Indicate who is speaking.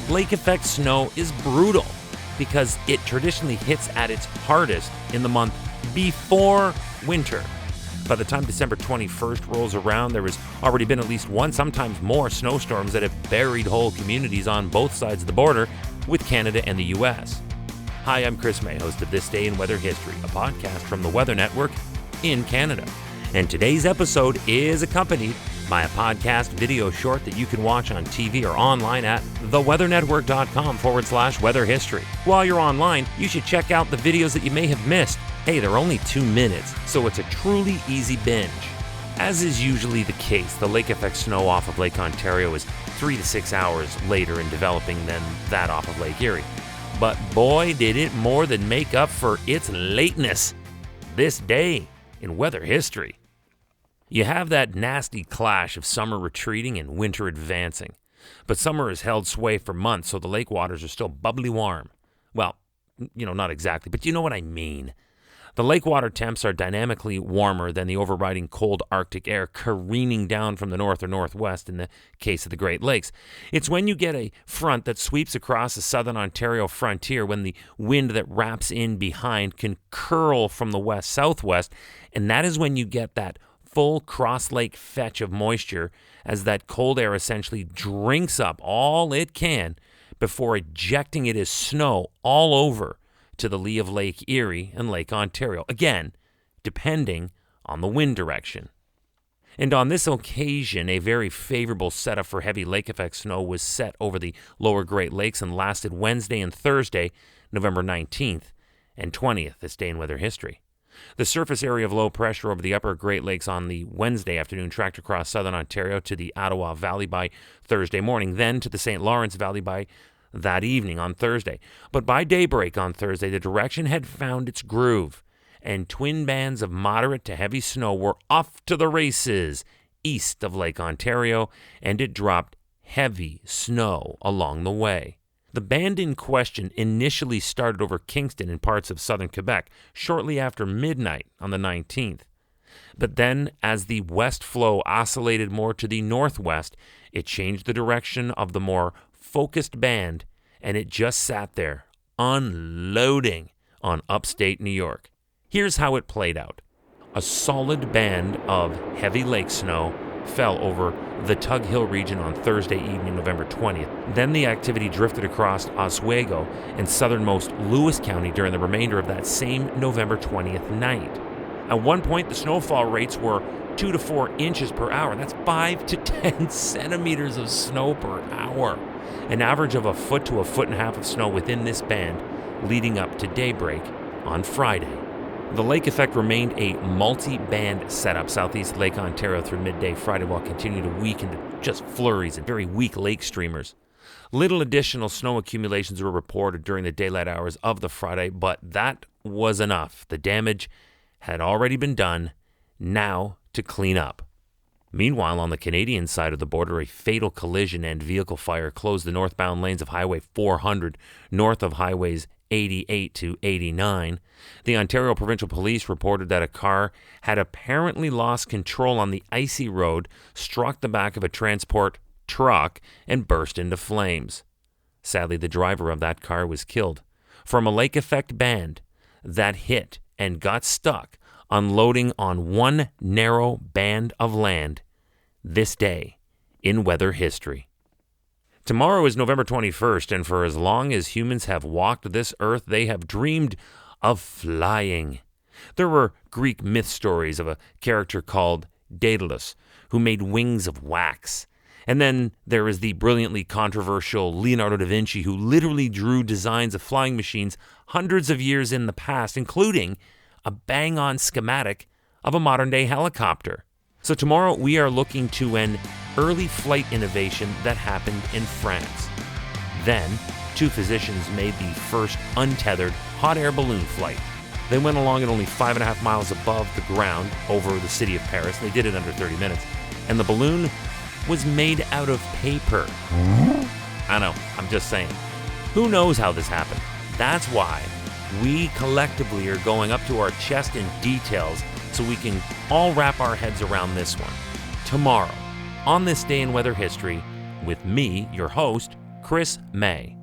Speaker 1: lake effect snow is brutal because it traditionally hits at its hardest in the month before winter. By the time December 21st rolls around, there has already been at least one, sometimes more, snowstorms that have buried whole communities on both sides of the border with Canada and the U.S. Hi, I'm Chris May, host of This Day in Weather History, a podcast from the Weather Network in Canada. And today's episode is accompanied by a podcast video short that you can watch on TV or online at theweathernetwork.com/weather history. While you're online, you should check out the videos that you may have missed. Hey, they're only 2 minutes, so it's a truly easy binge. As is usually the case, the lake effect snow off of Lake Ontario is 3 to 6 hours later in developing than that off of Lake Erie. But boy, did it more than make up for its lateness. This day in weather history. You have that nasty clash of summer retreating and winter advancing. But summer has held sway for months, so the lake waters are still bubbly warm. Well, not exactly, but you know what I mean. The lake water temps are dynamically warmer than the overriding cold Arctic air careening down from the north or northwest in the case of the Great Lakes. It's when you get a front that sweeps across the southern Ontario frontier when the wind that wraps in behind can curl from the west-southwest, and that is when you get that full cross-lake fetch of moisture as that cold air essentially drinks up all it can before ejecting it as snow all over to the lee of Lake Erie and Lake Ontario, again, depending on the wind direction. And on this occasion, a very favorable setup for heavy lake effect snow was set over the lower Great Lakes and lasted Wednesday and Thursday, November 19th and 20th, this day in weather history. The surface area of low pressure over the upper Great Lakes on the Wednesday afternoon tracked across southern Ontario to the Ottawa Valley by Thursday morning, then to the St. Lawrence Valley by that evening on Thursday. But by daybreak on Thursday, the direction had found its groove, and twin bands of moderate to heavy snow were off to the races east of Lake Ontario, and it dropped heavy snow along the way. The band in question initially started over Kingston in parts of southern Quebec shortly after midnight on the 19th. But then, as the west flow oscillated more to the northwest, it changed the direction of the more focused band, and it just sat there, unloading on upstate New York. Here's how it played out. A solid band of heavy lake snow fell over the Tug Hill region on Thursday evening, November 20th. Then the activity drifted across Oswego and southernmost Lewis County during the remainder of that same November 20th night. At one point, the snowfall rates were 2 to 4 inches per hour. That's 5 to 10 centimeters of snow per hour. An average of 1 foot to 1.5 foot of snow within this band leading up to daybreak on Friday. The lake effect remained a multi-band setup southeast Lake Ontario through midday Friday while continuing to weaken to just flurries and very weak lake streamers. Little additional snow accumulations were reported during the daylight hours of the Friday, but that was enough. The damage had already been done, now to clean up. Meanwhile, on the Canadian side of the border, a fatal collision and vehicle fire closed the northbound lanes of Highway 400 north of Highways 88 to 89. The Ontario Provincial Police reported that a car had apparently lost control on the icy road, struck the back of a transport truck, and burst into flames. Sadly, the driver of that car was killed from a lake effect band that hit and got stuck unloading on one narrow band of land this day in weather history. Tomorrow is November 21st, and for as long as humans have walked this earth, they have dreamed of flying. There were Greek myth stories of a character called Daedalus who made wings of wax. And then there is the brilliantly controversial Leonardo da Vinci who literally drew designs of flying machines hundreds of years in the past, including a bang-on schematic of a modern-day helicopter. So tomorrow we are looking to an early flight innovation that happened in France. Then, 2 physicians made the first untethered hot air balloon flight. They went along at only 5.5 miles above the ground over the city of Paris. They did it under 30 minutes. And the balloon was made out of paper. I know, I'm just saying. Who knows how this happened? That's why we collectively are going up to our chest in details so we can all wrap our heads around this one. Tomorrow, on this day in weather history, with me, your host, Chris May.